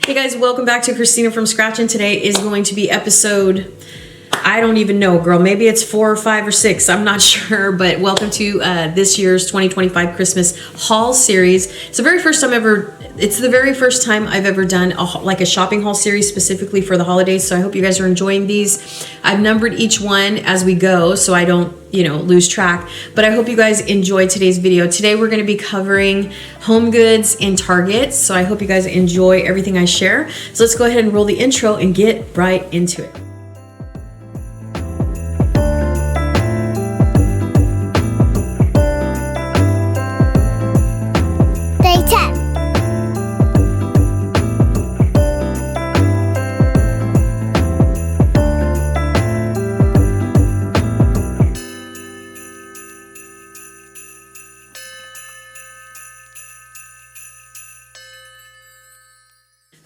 Hey guys, welcome back to Christina from Scratch, and today is going to be episode, I don't even know, girl. Maybe it's 4 or 5 or 6. I'm not sure, but welcome to this year's 2025 Christmas haul series. It's the very first time I've ever done a shopping haul series specifically for the holidays. So I hope you guys are enjoying these. I've numbered each one as we go, so I don't, lose track. But I hope you guys enjoyed today's video. Today we're going to be covering home goods in Target. So I hope you guys enjoy everything I share. So let's go ahead and roll the intro and get right into it.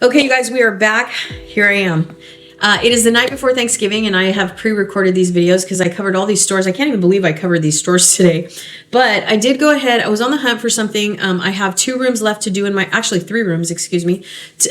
Okay, you guys, we are back. Here I am. It is the night before Thanksgiving, and I have pre-recorded these videos because I covered all these stores. I can't even believe I covered these stores today. But I did go ahead. I was on the hunt for something. I have 2 rooms left to do in my, actually 3 rooms, excuse me,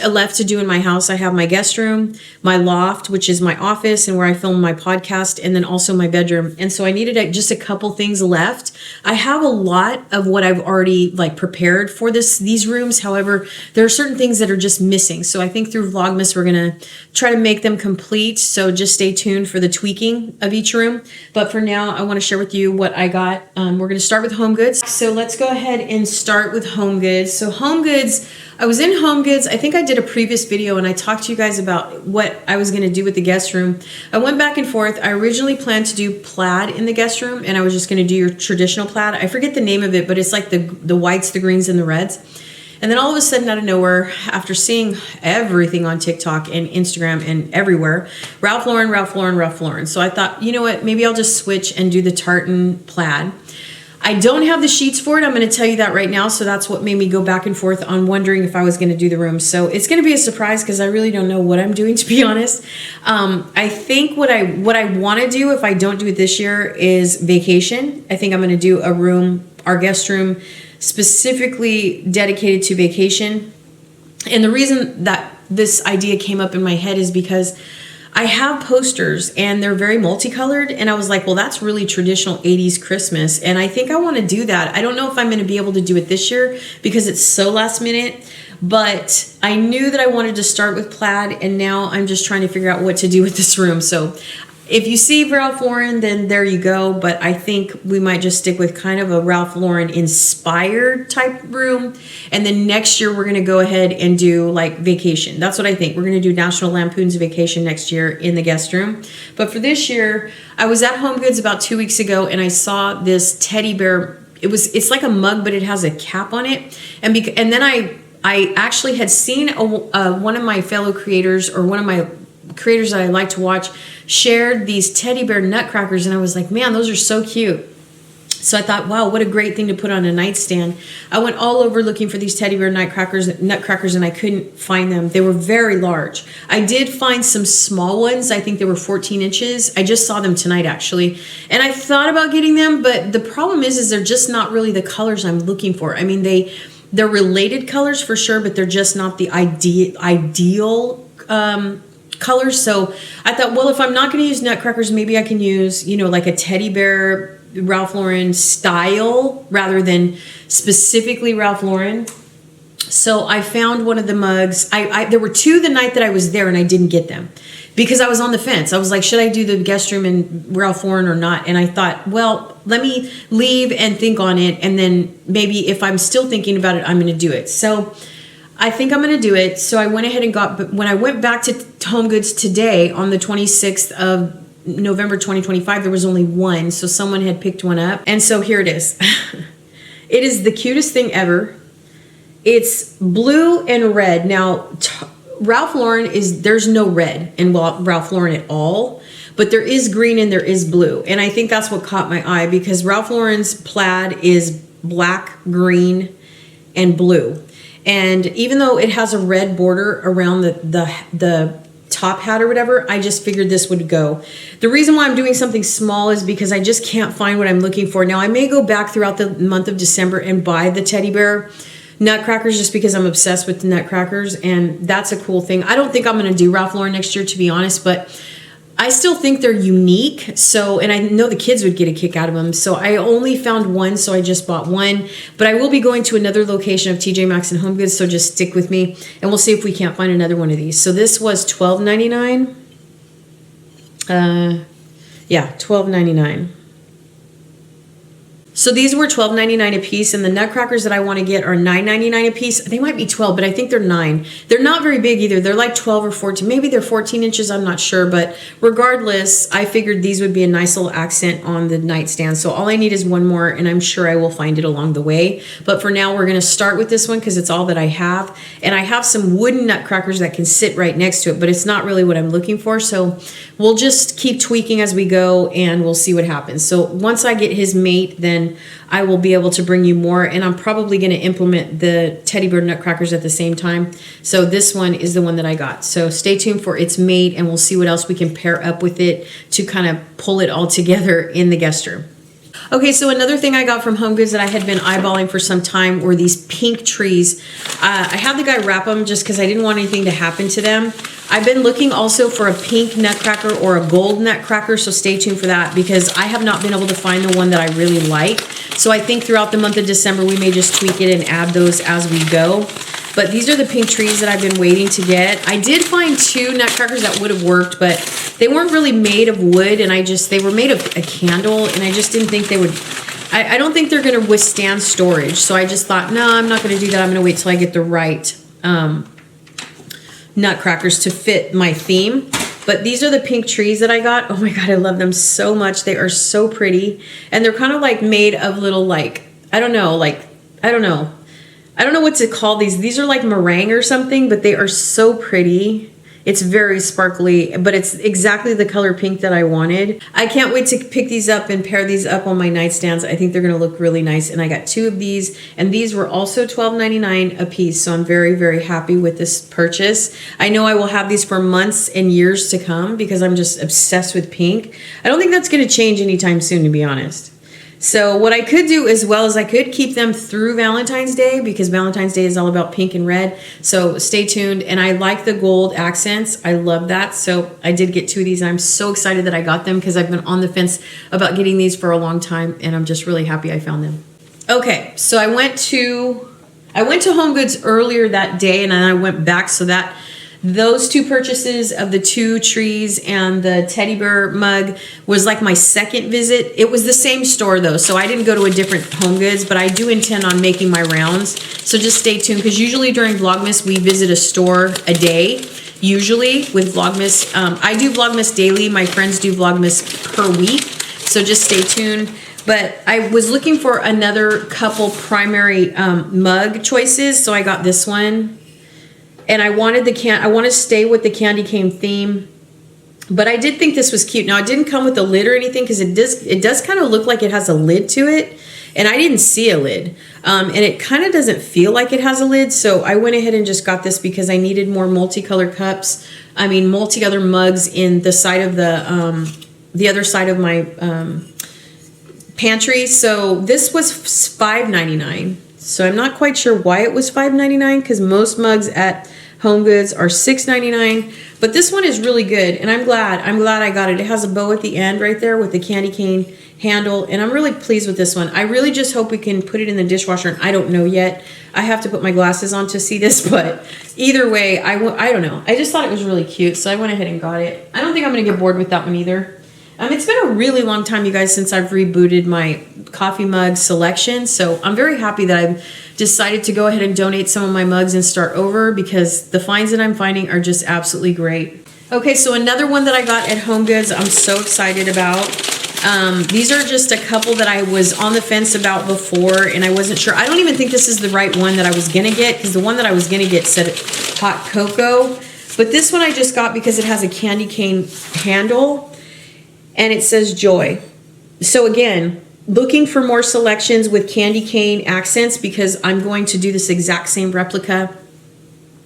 left to do in my house. I have my guest room, my loft, which is my office and where I film my podcast, and then also my bedroom. And so I needed just a couple things left. I have a lot of what I've already prepared for these rooms. However, there are certain things that are just missing. So I think through Vlogmas, we're going to try to make them complete. So just stay tuned for the tweaking of each room. But for now, I want to share with you what I got. We're going to start with home goods. So let's go ahead and start with home goods. So home goods, I was in home goods. I think I did a previous video and I talked to you guys about what I was going to do with the guest room. I went back and forth. I originally planned to do plaid in the guest room, and I was just going to do your traditional plaid. I forget the name of it, but it's like the whites, the greens, and the reds. And then all of a sudden, out of nowhere, after seeing everything on TikTok and Instagram and everywhere, Ralph Lauren. So I thought, you know what, maybe I'll just switch and do the tartan plaid. I don't have the sheets for it. I'm going to tell you that right now. So that's what made me go back and forth on wondering if I was going to do the room. So it's going to be a surprise because I really don't know what I'm doing, to be honest. I think what I want to do if I don't do it this year is vacation. I think I'm going to do a room, our guest room, specifically dedicated to vacation. And the reason that this idea came up in my head is because I have posters and they're very multicolored, and I was like, well, that's really traditional 80s Christmas, and I think I want to do that. I don't know if I'm going to be able to do it this year because it's so last minute, but I knew that I wanted to start with plaid, and now I'm just trying to figure out what to do with this room. So if you see Ralph Lauren, then there you go. But I think we might just stick with kind of a Ralph Lauren inspired type room. And then next year, we're going to go ahead and do vacation. That's what I think. We're going to do National Lampoon's Vacation next year in the guest room. But for this year, I was at Home Goods about 2 weeks ago, and I saw this teddy bear. It's like a mug, but it has a cap on it. And then I actually had seen one of my fellow creators, or one of my creators that I like to watch, shared these teddy bear nutcrackers, and I was like, man, those are so cute. So I thought, wow, what a great thing to put on a nightstand. I went all over looking for these teddy bear nutcrackers, and I couldn't find them. They were very large. I did find some small ones. I think they were 14 inches. I just saw them tonight, actually. And I thought about getting them, but the problem is they're just not really the colors I'm looking for. I mean, they're related colors for sure, but they're just not the ideal colors. So I thought, well, if I'm not going to use nutcrackers, maybe I can use, like a teddy bear Ralph Lauren style rather than specifically Ralph Lauren. So I found one of the mugs. There were 2 the night that I was there, and I didn't get them because I was on the fence. I was like, should I do the guest room in Ralph Lauren or not? And I thought, well, let me leave and think on it, and then maybe if I'm still thinking about it, I'm going to do it. So I think I'm going to do it. So I went ahead and but when I went back to Home Goods today on the 26th of November 2025, there was only one. So someone had picked one up. And so here it is. It is the cutest thing ever. It's blue and red. Now, Ralph Lauren there's no red in Ralph Lauren at all, but there is green and there is blue. And I think that's what caught my eye because Ralph Lauren's plaid is black, green, and blue. And even though it has a red border around the top hat or whatever, I just figured this would go. The reason why I'm doing something small is because I just can't find what I'm looking for. Now, I may go back throughout the month of December and buy the teddy bear nutcrackers just because I'm obsessed with the nutcrackers, and that's a cool thing. I don't think I'm going to do Ralph Lauren next year, to be honest, but I still think they're unique. So, and I know the kids would get a kick out of them. So I only found one, so I just bought one. But I will be going to another location of TJ Maxx and HomeGoods, so just stick with me, and we'll see if we can't find another one of these. So this was $12.99. Yeah, $12.99. So these were $12.99 a piece, and the nutcrackers that I want to get are $9.99 a piece. They might be 12, but I think they're 9. They're not very big either. They're like 12 or 14. Maybe they're 14 inches. I'm not sure, but regardless, I figured these would be a nice little accent on the nightstand. So all I need is one more, and I'm sure I will find it along the way. But for now, we're going to start with this one because it's all that I have. And I have some wooden nutcrackers that can sit right next to it, but it's not really what I'm looking for. So we'll just keep tweaking as we go, and we'll see what happens. So once I get his mate, then I will be able to bring you more, and I'm probably going to implement the teddy bear nutcrackers at the same time. So this one is the one that I got. So stay tuned for its mate, and we'll see what else we can pair up with it to kind of pull it all together in the guest room. Okay, so another thing I got from HomeGoods that I had been eyeballing for some time were these pink trees. I had the guy wrap them just because I didn't want anything to happen to them. I've been looking also for a pink nutcracker or a gold nutcracker, so stay tuned for that because I have not been able to find the one that I really like. So I think throughout the month of December, we may just tweak it and add those as we go. But these are the pink trees that I've been waiting to get. I did find 2 nutcrackers that would have worked, but they weren't really made of wood, and they were made of a candle, and I just didn't think they would, I don't think they're gonna withstand storage. So I just thought, no, I'm not gonna do that. I'm gonna wait till I get the right nutcrackers to fit my theme. But these are the pink trees that I got. Oh my God, I love them so much. They are so pretty. And they're kind of like made of little like, I don't know what to call these. These are like meringue or something, but they are so pretty. It's very sparkly, but it's exactly the color pink that I wanted. I can't wait to pick these up and pair these up on my nightstands. I think they're gonna look really nice. And I got 2 of these, and these were also $12.99 a piece. So I'm very, very happy with this purchase. I know I will have these for months and years to come because I'm just obsessed with pink. I don't think that's gonna change anytime soon, to be honest. So what I could do as well is I could keep them through Valentine's Day because Valentine's Day is all about pink and red. So stay tuned. And I like the gold accents. I love that. So I did get 2 of these. I'm so excited that I got them because I've been on the fence about getting these for a long time, and I'm just really happy I found them. Okay, so I went to HomeGoods earlier that day, and then I went back, so that those 2 purchases of the 2 trees and the teddy bear mug was like my second visit. It was the same store though, so I didn't go to a different HomeGoods, but I do intend on making my rounds. So just stay tuned because usually during Vlogmas, we visit a store a day. Usually with Vlogmas, I do Vlogmas daily. My friends do Vlogmas per week. So just stay tuned. But I was looking for another couple primary mug choices. So I got this one. And I wanted I want to stay with the candy cane theme, but I did think this was cute. Now it didn't come with a lid or anything because it does kind of look like it has a lid to it, and I didn't see a lid, and it kind of doesn't feel like it has a lid. So I went ahead and just got this because I needed more multicolored cups. I mean, multi-color mugs in the side of the other side of my pantry. So this was $5.99. So I'm not quite sure why it was $5.99 because most mugs at HomeGoods are $6.99, but this one is really good, and I'm glad I got it. It has a bow at the end right there with the candy cane handle, and I'm really pleased with this one. I really just hope we can put it in the dishwasher, and I don't know yet. I have to put my glasses on to see this, but either way, I don't know. I just thought it was really cute, so I went ahead and got it. I don't think I'm gonna get bored with that one either. It's been a really long time, you guys, since I've rebooted my coffee mug selection. So I'm very happy that I've decided to go ahead and donate some of my mugs and start over because the finds that I'm finding are just absolutely great. Okay, so another one that I got at HomeGoods I'm so excited about. These are just a couple that I was on the fence about before and I wasn't sure. I don't even think this is the right one that I was gonna get because the one that I was gonna get said hot cocoa. But this one I just got because it has a candy cane handle. And it says joy. So again, looking for more selections with candy cane accents because I'm going to do this exact same replica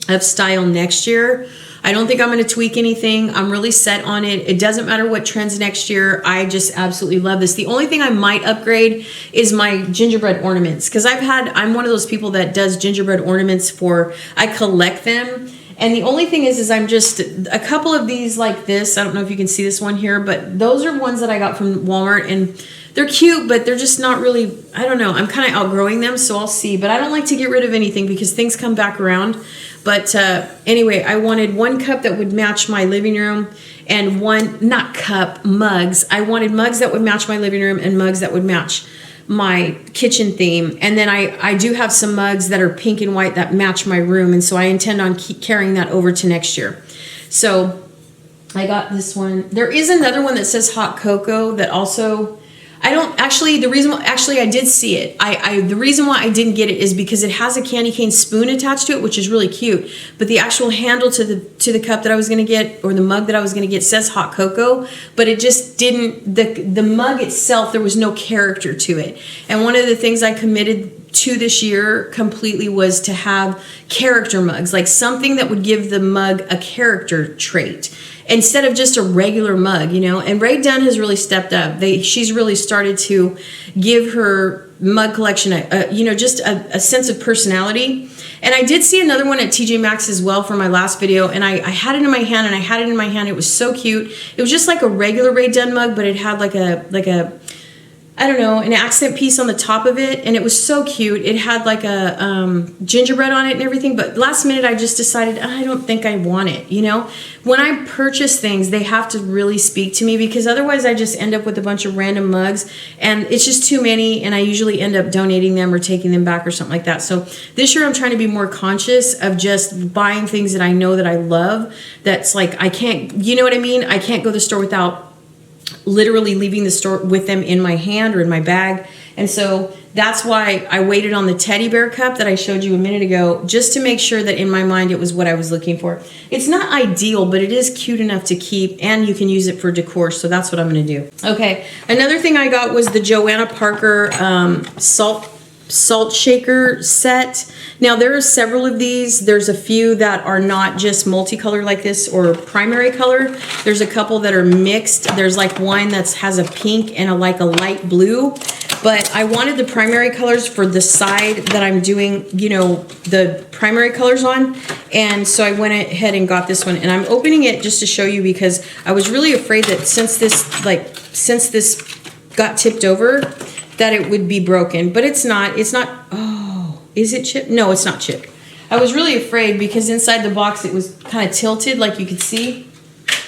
of style next year. I don't think I'm going to tweak anything. I'm really set on it. It doesn't matter what trends next year. I just absolutely love this. The only thing I might upgrade is my gingerbread ornaments, because I'm one of those people that does gingerbread ornaments I collect them. And the only thing is I'm just a couple of these like this. I don't know if you can see this one here, but those are ones that I got from Walmart, and they're cute, but they're just not really, I don't know. I'm kind of outgrowing them, so I'll see. But I don't like to get rid of anything because things come back around. But anyway, I wanted one cup that would match my living room and mugs. I wanted mugs that would match my living room and mugs that would match my kitchen theme. And then I do have some mugs that are pink and white that match my room, and so I intend on carrying that over to next year. So I got this one. There is another one that says hot cocoa that also, I did see it. The reason why I didn't get it is because it has a candy cane spoon attached to it, which is really cute. But the actual handle to the cup that I was going to get, or the mug that I was going to get, says hot cocoa, but it just didn't, the mug itself, there was no character to it. And one of the things I committed to this year completely was to have character mugs, like something that would give the mug a character trait, instead of just a regular mug, And Rae Dunn has really stepped up. She's really started to give her mug collection just a sense of personality. And I did see another one at TJ Maxx as well for my last video, and I had it in my hand, It was so cute. It was just like a regular Rae Dunn mug, but it had like a I don't know, an accent piece on the top of it, and it was so cute. It had like a gingerbread on it and everything, but last minute I just decided I don't think I want it, When I purchase things, they have to really speak to me, because otherwise I just end up with a bunch of random mugs, and it's just too many, and I usually end up donating them or taking them back or something like that. So this year I'm trying to be more conscious of just buying things that I know that I love, that's like I can't, you know what I mean? I can't go to the store without literally leaving the store with them in my hand or in my bag. And so that's why I waited on the teddy bear cup that I showed you a minute ago, just to make sure that in my mind it was what I was looking for. It's not ideal, but it is cute enough to keep, and you can use it for decor, so that's what I'm going to do. Okay, another thing I got was the Joanna Parker salt shaker set. Now there are several of these. There's a few that are not just multicolor like this or primary color. There's a couple that are mixed. There's like one that has a pink and a light blue. But I wanted the primary colors for the side that I'm doing, the primary colors on. And so I went ahead and got this one. And I'm opening it just to show you, because I was really afraid that since this got tipped over, that it would be broken. But it's not. Oh, is it chipped? No, it's not chipped. I was really afraid because inside the box it was kind of tilted, like you could see.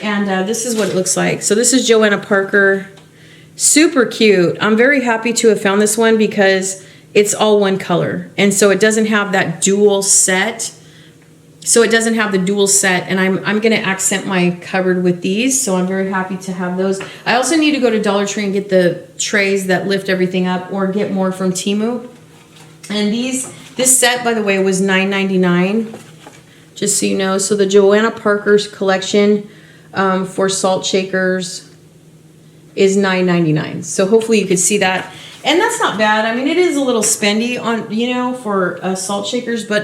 And this is what it looks like. So this is Joanna Parker. Super cute. I'm very happy to have found this one because it's all one color. And so it doesn't have that dual set. And I'm going to accent my cupboard with these. So I'm very happy to have those. I also need to go to Dollar Tree and get the trays that lift everything up, or get more from Temu. And this set, by the way, was $9.99. Just so you know. So the Joanna Parker's collection for salt shakers is $9.99. So hopefully you could see that. And that's not bad. I mean, it is a little spendy on, for salt shakers, but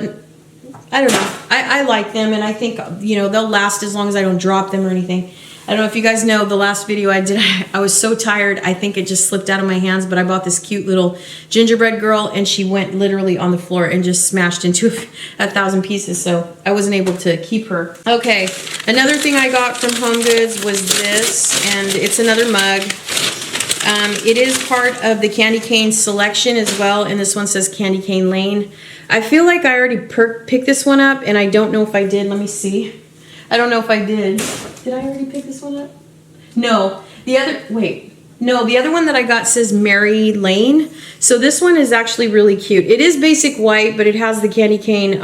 I don't know. I like them, and I think, they'll last as long as I don't drop them or anything. I don't know if you guys know the last video I did, I was so tired, I think it just slipped out of my hands, but I bought this cute little gingerbread girl, and she went literally on the floor and just smashed into 1,000 pieces, so I wasn't able to keep her. Okay, another thing I got from Home Goods was this, and it's another mug. It is part of the Candy Cane selection as well, and this one says Candy Cane Lane. I feel like I already picked this one up, and I don't know if I did. Let me see. I don't know if I did. Did I already pick this one up? No. The other one that I got says Mary Lane. So this one is actually really cute. It is basic white, but it has the candy cane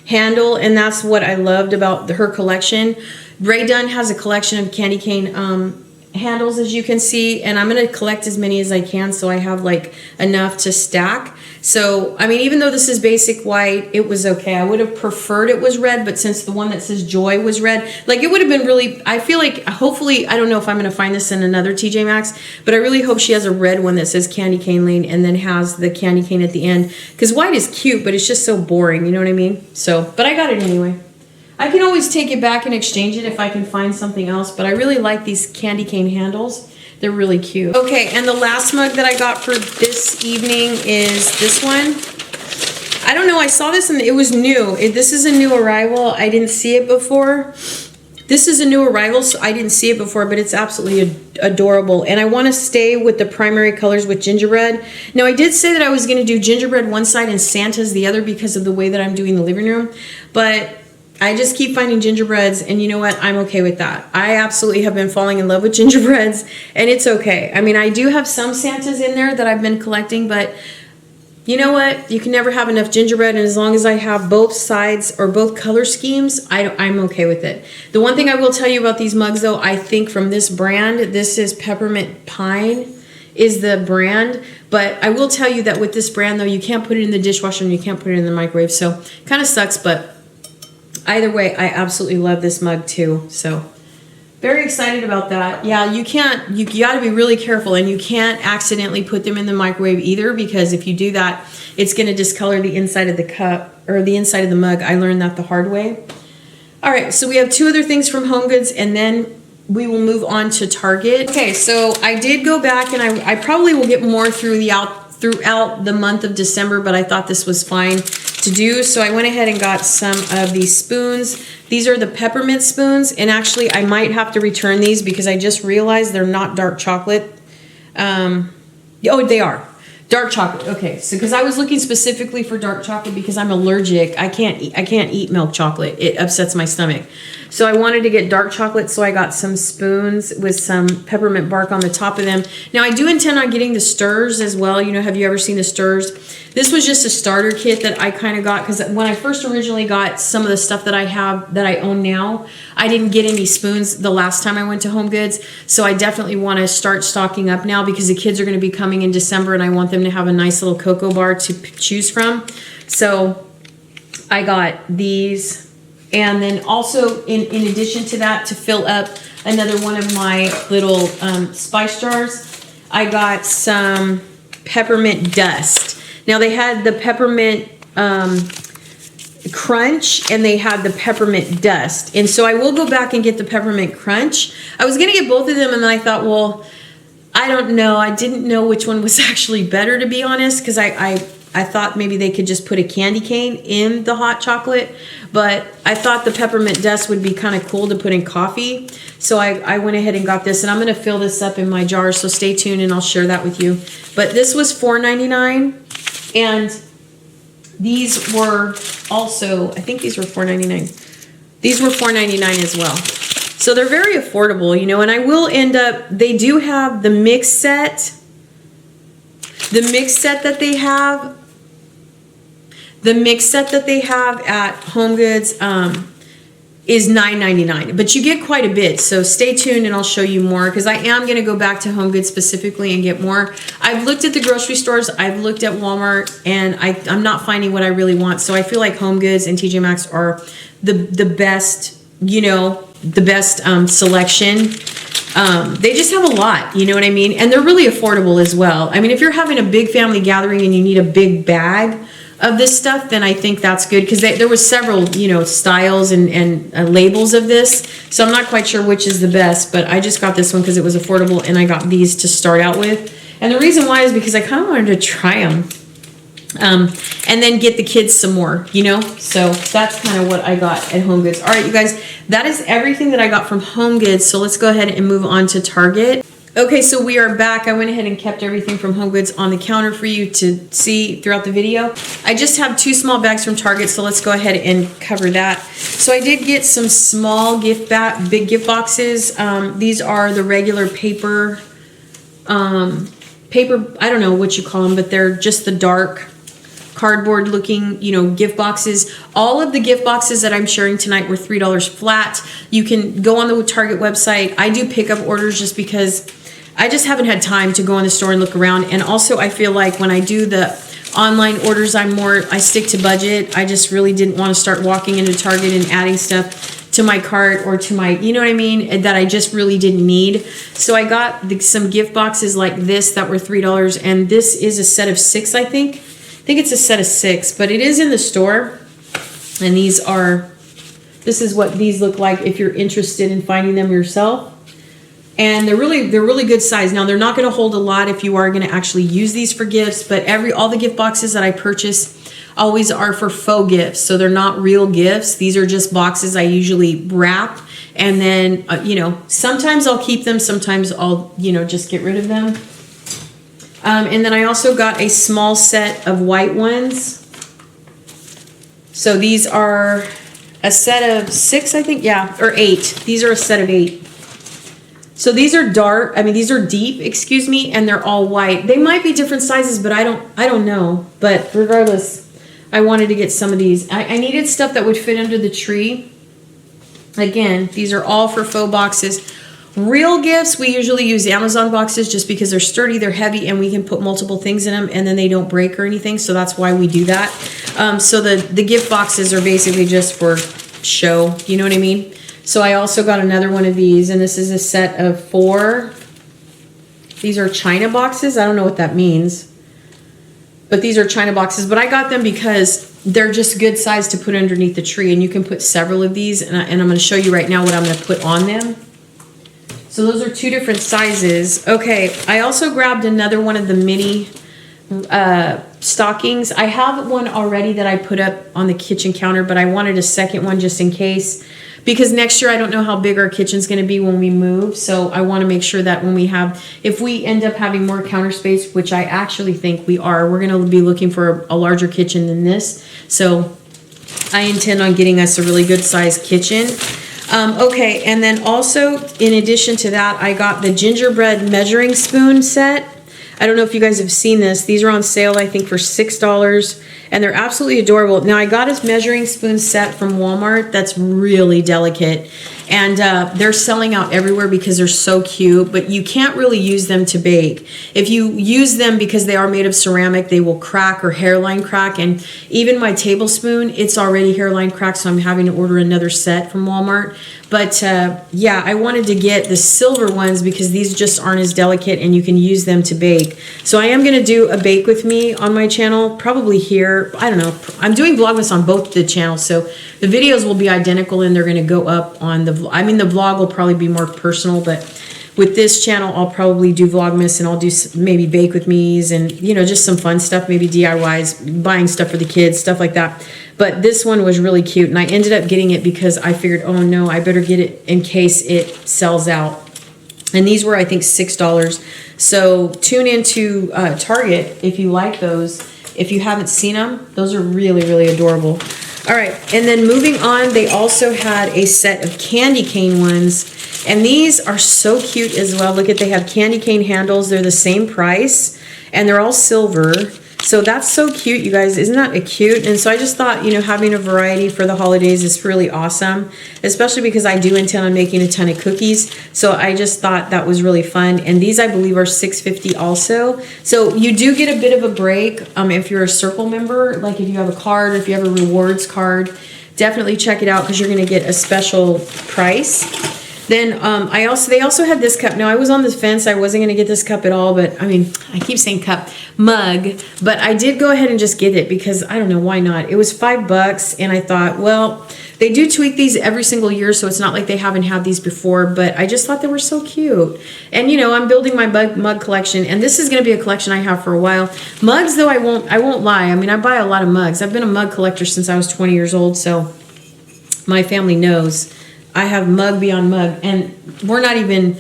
handle, and that's what I loved about her collection. Rae Dunn has a collection of candy cane handles, as you can see, and I'm going to collect as many as I can so I have like enough to stack. So, I mean, even though this is basic white, it was okay. I would have preferred it was red, but since the one that says Joy was red, like it would have been really, I feel like, hopefully, I don't know if I'm going to find this in another TJ Maxx, but I really hope she has a red one that says Candy Cane Lane and then has the candy cane at the end, because white is cute, but it's just so boring, you know what I mean? So, but I got it anyway. I can always take it back and exchange it if I can find something else, but I really like these candy cane handles. They're really cute. Okay, and the last mug that I got for this evening is this one. I don't know, I saw this and it was new. This is a new arrival. I didn't see it before. This is a new arrival, so I didn't see it before, but it's absolutely adorable. And I want to stay with the primary colors with gingerbread. Now, I did say that I was going to do gingerbread one side and Santa's the other because of the way that I'm doing the living room. But I just keep finding gingerbreads, and you know what? I'm okay with that. I absolutely have been falling in love with gingerbreads, and it's okay. I mean, I do have some Santas in there that I've been collecting, but you know what? You can never have enough gingerbread, and as long as I have both sides or both color schemes, I'm okay with it. The one thing I will tell you about these mugs, though, I think from this brand, this is Peppermint Pine is the brand, but I will tell you that with this brand, though, you can't put it in the dishwasher and you can't put it in the microwave, so kind of sucks, but either way, I absolutely love this mug too, so very excited about that. Yeah, you got to be really careful, and you can't accidentally put them in the microwave either, because if you do that, it's going to discolor the inside of the cup or the inside of the mug. I learned that the hard way. All right, so we have two other things from HomeGoods, and then we will move on to Target. Okay, so I did go back, and I probably will get more throughout the month of December, but I thought this was fine to do, so I went ahead and got some of these spoons. These are the peppermint spoons, and actually I might have to return these because I just realized they're not dark chocolate. Oh, they are dark chocolate. Okay, so because I was looking specifically for dark chocolate because I'm allergic. I can't eat milk chocolate. It upsets my stomach. So I wanted to get dark chocolate, so I got some spoons with some peppermint bark on the top of them. Now I do intend on getting the stirrers as well. You know, have you ever seen the stirrers? This was just a starter kit that I kind of got because when I first originally got some of the stuff that I have that I own now, I didn't get any spoons the last time I went to HomeGoods. So I definitely want to start stocking up now because the kids are going to be coming in December and I want them to have a nice little cocoa bar to choose from. So I got these. And then also, in addition to that, to fill up another one of my little spice jars, I got some peppermint dust. Now, they had the peppermint crunch, and they had the peppermint dust. And so I will go back and get the peppermint crunch. I was going to get both of them, and then I thought, well, I don't know. I didn't know which one was actually better, to be honest, because I thought maybe they could just put a candy cane in the hot chocolate, but I thought the peppermint dust would be kind of cool to put in coffee. So I went ahead and got this, and I'm going to fill this up in my jar, so stay tuned and I'll share that with you. But this was $4.99, and these were also, I think these were $4.99. These were $4.99 as well. So they're very affordable, you know, and I will end up, they do have the mix set. The mix set that they have, at HomeGoods is $9.99, but you get quite a bit. So stay tuned and I'll show you more because I am going to go back to HomeGoods specifically and get more. I've looked at the grocery stores, I've looked at Walmart, and I'm not finding what I really want. So I feel like HomeGoods and TJ Maxx are the best, you know, the best selection. They just have a lot, you know what I mean? And they're really affordable as well. I mean, if you're having a big family gathering and you need a big bag of this stuff, then I think that's good because there was several, you know, styles and labels of this. So I'm not quite sure which is the best, but I just got this one because it was affordable and I got these to start out with. And the reason why is because I kind of wanted to try them. And then get the kids some more, you know? So that's kind of what I got at HomeGoods. All right, you guys, that is everything that I got from HomeGoods. So let's go ahead and move on to Target. Okay, so we are back. I went ahead and kept everything from HomeGoods on the counter for you to see throughout the video. I just have 2 small bags from Target, so let's go ahead and cover that. So I did get some small big gift boxes. These are the regular paper, I don't know what you call them, but they're just the dark cardboard looking, you know, gift boxes. All of the gift boxes that I'm sharing tonight were $3 flat. You can go on the Target website. I do pick up orders just because I just haven't had time to go in the store and look around. And also I feel like when I do the online orders, I stick to budget. I just really didn't want to start walking into Target and adding stuff to my cart or to my, you know what I mean, that I just really didn't need. So I got some gift boxes like this that were $3, and this is a set of 6, I think. I think it's a set of 6, but it is in the store, and these are This is what these look like if you're interested in finding them yourself. And they're really good size. Now they're not going to hold a lot if you are going to actually use these for gifts, but all the gift boxes that I purchase always are for faux gifts. So they're not real gifts. These are just boxes I usually wrap, and then you know, sometimes I'll keep them, sometimes I'll, you know, just get rid of them. And then I also got a small set of white ones. So these are a set of 6, I think, yeah, or 8. These are a set of 8. So these are dark, I mean, these are deep, excuse me, and they're all white. They might be different sizes, but I don't know. But regardless, I wanted to get some of these. I needed stuff that would fit under the tree. Again, these are all for faux boxes. Real gifts, we usually use Amazon boxes just because they're sturdy, they're heavy, and we can put multiple things in them, and then they don't break or anything, so that's why we do that. So the gift boxes are basically just for show, you know what I mean? So I also got another one of these, and this is a set of 4. These are China boxes. I don't know what that means, but these are China boxes. But I got them because they're just good size to put underneath the tree, and you can put several of these, and I'm going to show you right now what I'm going to put on them. So those are 2 different sizes. Okay, I also grabbed another one of the mini stockings. I have one already that I put up on the kitchen counter, but I wanted a second one just in case. Because next year I don't know how big our kitchen's going to be when we move, so I want to make sure that when if we end up having more counter space, which I actually think we are, we're going to be looking for a larger kitchen than this. So I intend on getting us a really good sized kitchen. Okay, and then also in addition to that, I got the gingerbread measuring spoon set. I don't know if you guys have seen this. These are on sale, I think, for $6, and they're absolutely adorable. Now, I got a measuring spoon set from Walmart that's really delicate, and they're selling out everywhere because they're so cute, but you can't really use them to bake. If you use them because they are made of ceramic, they will crack or hairline crack, and even my tablespoon, it's already hairline cracked, so I'm having to order another set from Walmart. But yeah, I wanted to get the silver ones because these just aren't as delicate and you can use them to bake. So I am going to do a bake with me on my channel, probably here. I don't know. I'm doing vlogmas on both the channels, so the videos will be identical and they're going to go up on the the vlog will probably be more personal, but with this channel, I'll probably do vlogmas and I'll do maybe bake with me's and, you know, just some fun stuff, maybe DIYs, buying stuff for the kids, stuff like that. But this one was really cute, and I ended up getting it because I figured, oh no, I better get it in case it sells out. And these were, I think, $6. So tune into Target if you like those. If you haven't seen them, those are really, really adorable. All right, and then moving on, they also had a set of candy cane ones. And these are so cute as well. Look at, they have candy cane handles. They're the same price, and they're all silver. So that's so cute, you guys. Isn't that cute? And so I just thought, you know, having a variety for the holidays is really awesome, especially because I do intend on making a ton of cookies. So I just thought that was really fun. And these, I believe, are $6.50 also. So you do get a bit of a break if you're a Circle member, like if you have a card, if you have a rewards card, definitely check it out because you're going to get a special price. Then they also had this cup. Now, I was on the fence. I wasn't going to get this cup at all, but I mean, I keep saying cup, mug, but I did go ahead and just get it because I don't know, why not? It was $5, and I thought, well, they do tweak these every single year, so it's not like they haven't had these before, but I just thought they were so cute. And you know, I'm building my mug collection, and this is going to be a collection I have for a while. Mugs, though, I won't lie. I mean, I buy a lot of mugs. I've been a mug collector since I was 20 years old, so my family knows. I have mug beyond mug, and we're not even,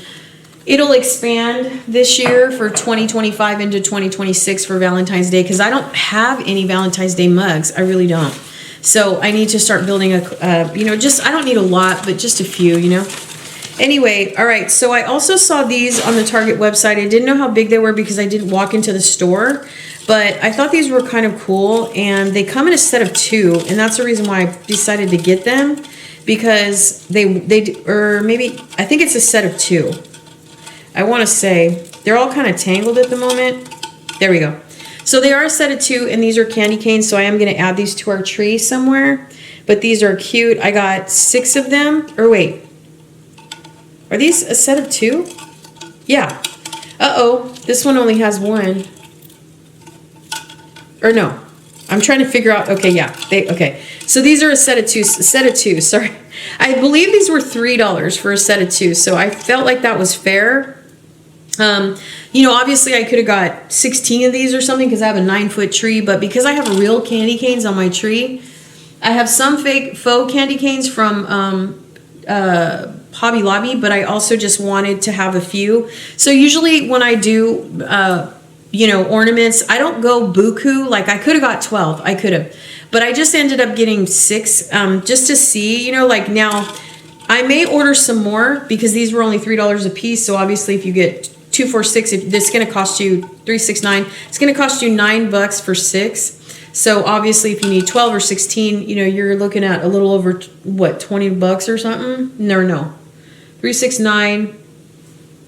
it'll expand this year for 2025 into 2026 for Valentine's Day because I don't have any Valentine's Day mugs. I really don't. So I need to start building you know, just, I don't need a lot, but just a few, you know. Anyway, all right, so I also saw these on the Target website. I didn't know how big they were because I didn't walk into the store, but I thought these were kind of cool, and they come in a set of 2, and that's the reason why I decided to get them. Because or maybe, I think it's a set of 2. I want to say, they're all kind of tangled at the moment. There we go. So they are a set of 2, and these are candy canes, so I am going to add these to our tree somewhere. But these are cute. I got 6 of them. Or wait, are these a set of 2? Yeah. Uh-oh, this one only has 1. Or no. I'm trying to figure out, okay, yeah, okay. So these are a set of two, sorry. I believe these were $3 for a set of 2, so I felt like that was fair. You know, obviously I could have got 16 of these or something because I have a 9-foot tree, but because I have real candy canes on my tree, I have some faux candy canes from Hobby Lobby, but I also just wanted to have a few. So usually when I do, you know, ornaments, I don't go buku. Like I could have got 12, I could have, but I just ended up getting 6, just to see, you know, like now I may order some more because these were only $3 a piece. So obviously if you get 2, 4, 6, if this is going to cost you 3, 6, 9, it's going to cost you $9 for 6. So obviously if you need 12 or 16, you know, you're looking at a little over what, $20 or something. No, 3, 6, 9,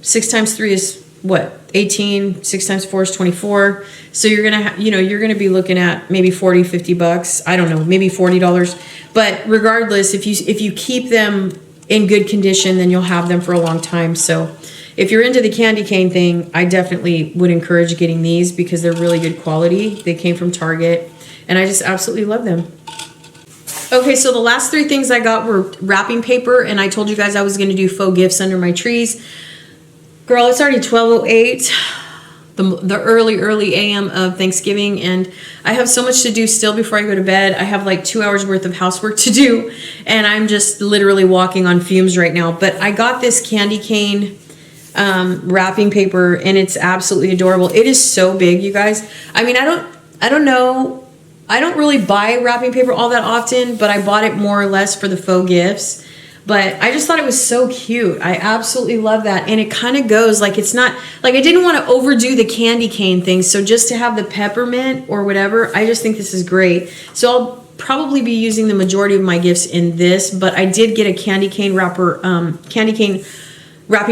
6 times 3 is what, 18, 6 times 4 is 24. So you're going to, you know, you're going to be looking at maybe 40, 50 bucks. I don't know, maybe $40. But regardless, if you keep them in good condition, then you'll have them for a long time. So if you're into the candy cane thing, I definitely would encourage getting these because they're really good quality. They came from Target and I just absolutely love them. Okay, so the last 3 things I got were wrapping paper, and I told you guys I was going to do faux gifts under my trees. Girl, it's already 12:08, the early AM of Thanksgiving, and I have so much to do still before I go to bed. I have like 2 hours worth of housework to do, and I'm just literally walking on fumes right now. But I got this candy cane wrapping paper, and it's absolutely adorable. It is so big, you guys. I mean, I don't know. I don't really buy wrapping paper all that often, but I bought it more or less for the faux gifts. But I just thought it was so cute. I absolutely love that. And it kind of goes like, it's not like, I didn't want to overdo the candy cane thing. So just to have the peppermint or whatever, I just think this is great. So I'll probably be using the majority of my gifts in this, but I did get a candy cane wrapping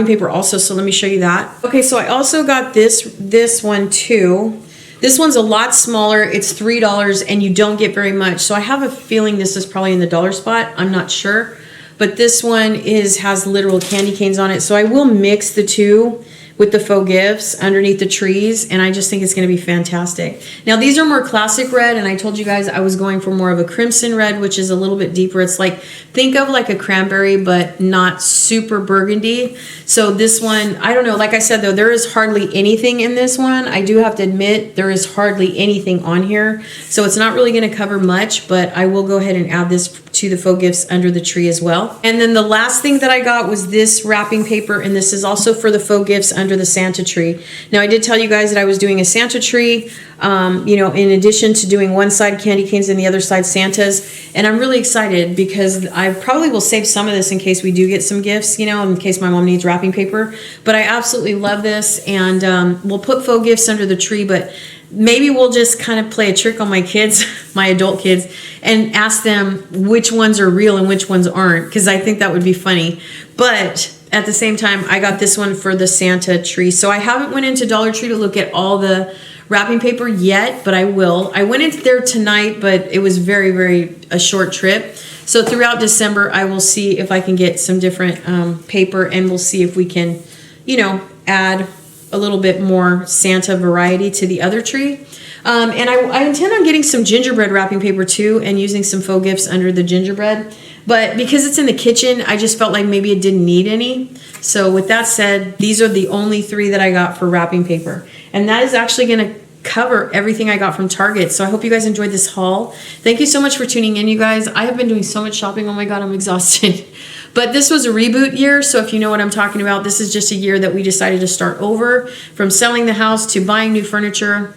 paper also. So let me show you that. Okay. So I also got this one too. This one's a lot smaller. It's $3 and you don't get very much. So I have a feeling this is probably in the dollar spot. I'm not sure. But this one has literal candy canes on it. So I will mix the two with the faux gifts underneath the trees. And I just think it's going to be fantastic. Now these are more classic red. And I told you guys I was going for more of a crimson red, which is a little bit deeper. It's like, think of like a cranberry, but not super burgundy. So this one, I don't know. Like I said, though, there is hardly anything in this one. I do have to admit there is hardly anything on here. So it's not really going to cover much, but I will go ahead and add this to the faux gifts under the tree as well. And then the last thing that I got was this wrapping paper, and this is also for the faux gifts under the Santa tree. Now I did tell you guys that I was doing a Santa tree, you know, in addition to doing one side candy canes and the other side Santas. And I'm really excited because I probably will save some of this in case we do get some gifts, you know, in case my mom needs wrapping paper. But I absolutely love this, and we'll put faux gifts under the tree, but maybe we'll just kind of play a trick on my kids, my adult kids, and ask them which ones are real and which ones aren't, because I think that would be funny. But at the same time, I got this one for the Santa tree. So I haven't went into Dollar Tree to look at all the wrapping paper yet, but I will. I went into there tonight, but it was very, very a short trip. So throughout December, I will see if I can get some different paper, and we'll see if we can, you know, add a little bit more Santa variety to the other tree. And I intend on getting some gingerbread wrapping paper too, and using some faux gifts under the gingerbread. But because it's in the kitchen, I just felt like maybe it didn't need any. So with that said, these are the only 3 that I got for wrapping paper. And that is actually going to cover everything I got from Target. So I hope you guys enjoyed this haul. Thank you so much for tuning in, you guys. I have been doing so much shopping. Oh my God, I'm exhausted. But this was a reboot year, so if you know what I'm talking about, this is just a year that we decided to start over, from selling the house to buying new furniture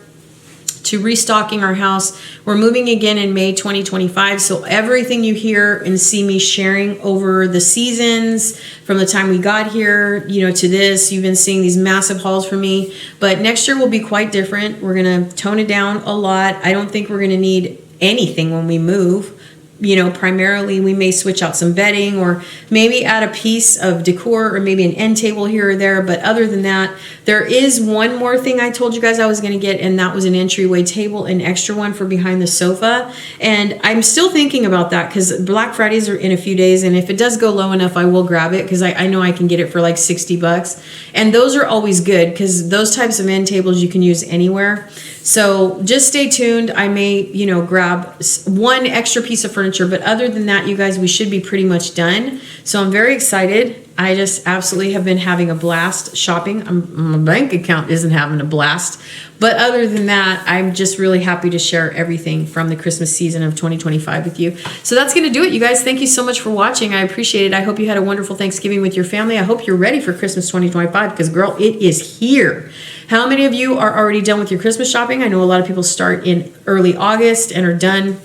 to restocking our house. We're moving again in May 2025, so everything you hear and see me sharing over the seasons, from the time we got here, you know, to this, you've been seeing these massive hauls from me. But next year will be quite different. We're going to tone it down a lot. I don't think we're going to need anything when we move. You know, primarily we may switch out some bedding, or maybe add a piece of decor, or maybe an end table here or there. But other than that, there is one more thing I told you guys I was going to get, and that was an entryway table, an extra one for behind the sofa. And I'm still thinking about that because Black Fridays are in a few days, and if it does go low enough, I will grab it, because I know I can get it for like 60 bucks. And those are always good because those types of end tables you can use anywhere. So just stay tuned. I may, grab one extra piece of furniture, but other than that, you guys, we should be pretty much done. So I'm very excited. I just absolutely have been having a blast shopping. My bank account isn't having a blast. But other than that, I'm just really happy to share everything from the Christmas season of 2025 with you. So that's going to do it, you guys. Thank you so much for watching. I appreciate it. I hope you had a wonderful Thanksgiving with your family. I hope you're ready for Christmas 2025 because, girl, it is here. How many of you are already done with your Christmas shopping? I know a lot of people start in early August and are done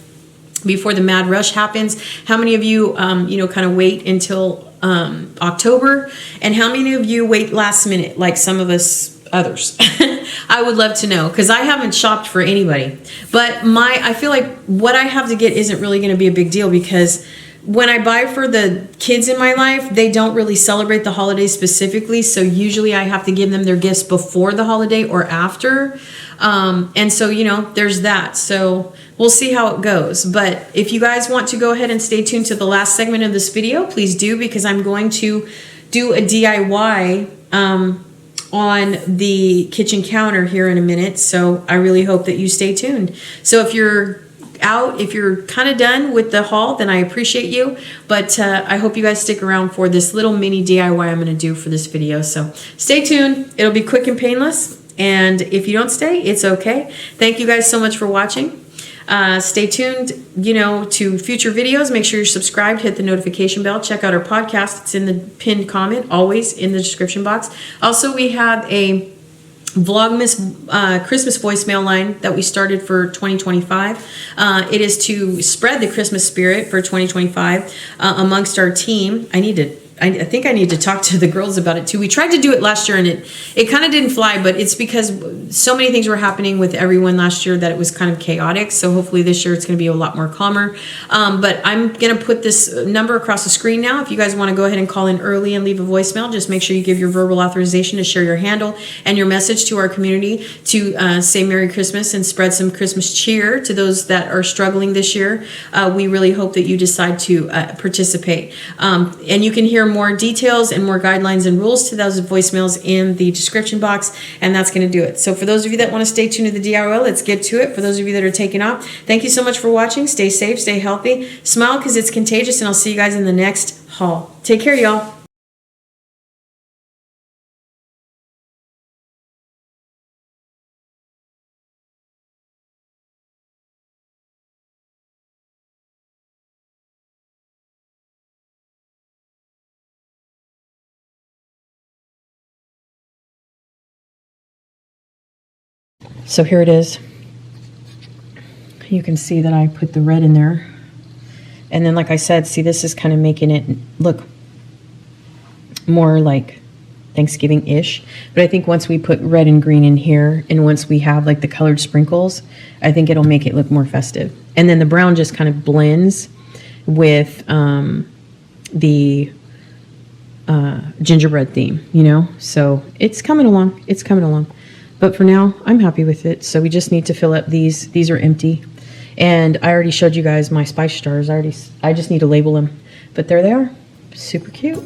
before the mad rush happens. How many of you, kind of wait until October? And how many of you wait last minute, like some of us others? I would love to know, because I haven't shopped for anybody. But I feel like what I have to get isn't really going to be a big deal, because when I buy for the kids in my life, they don't really celebrate the holidays specifically. So usually I have to give them their gifts before the holiday or after. And so, there's that. So we'll see how it goes. But if you guys want to go ahead and stay tuned to the last segment of this video, please do, because I'm going to do a DIY on the kitchen counter here in a minute. So I really hope that you stay tuned. So if you're kind of done with the haul, then I appreciate you. But I hope you guys stick around for this little mini DIY I'm going to do for this video. So stay tuned. It'll be quick and painless. And if you don't stay, it's okay. Thank you guys so much for watching. Stay tuned, to future videos. Make sure you're subscribed, hit the notification bell, check out our podcast. It's in the pinned comment, always in the description box. Also, we have a vlogmas Christmas voicemail line that we started for 2025. It is to spread the Christmas spirit for 2025 amongst our team. I think I need to talk to the girls about it too. We tried to do it last year and it kind of didn't fly, but it's because so many things were happening with everyone last year that it was kind of chaotic. So hopefully this year it's going to be a lot more calmer. But I'm going to put this number across the screen now. If you guys want to go ahead and call in early and leave a voicemail, just make sure you give your verbal authorization to share your handle and your message to our community to say Merry Christmas and spread some Christmas cheer to those that are struggling this year. We really hope that you decide to participate. And you can hear more details and more guidelines and rules to those voicemails in the description box, and that's going to do it. So for those of you that want to stay tuned to the DIY, let's get to it. For those of you that are taking off, thank you so much for watching. Stay safe, stay healthy, smile because it's contagious, and I'll see you guys in the next haul. Take care, y'all. So here it is. You can see that I put the red in there. And then, like I said, see, this is kind of making it look more like Thanksgiving-ish. But I think once we put red and green in here, and once we have like the colored sprinkles, I think it'll make it look more festive. And then the brown just kind of blends with the gingerbread theme, So it's coming along. It's coming along. But for now, I'm happy with it. So we just need to fill up these. These are empty. And I already showed you guys my spice jars. I just need to label them. But there they are. Super cute.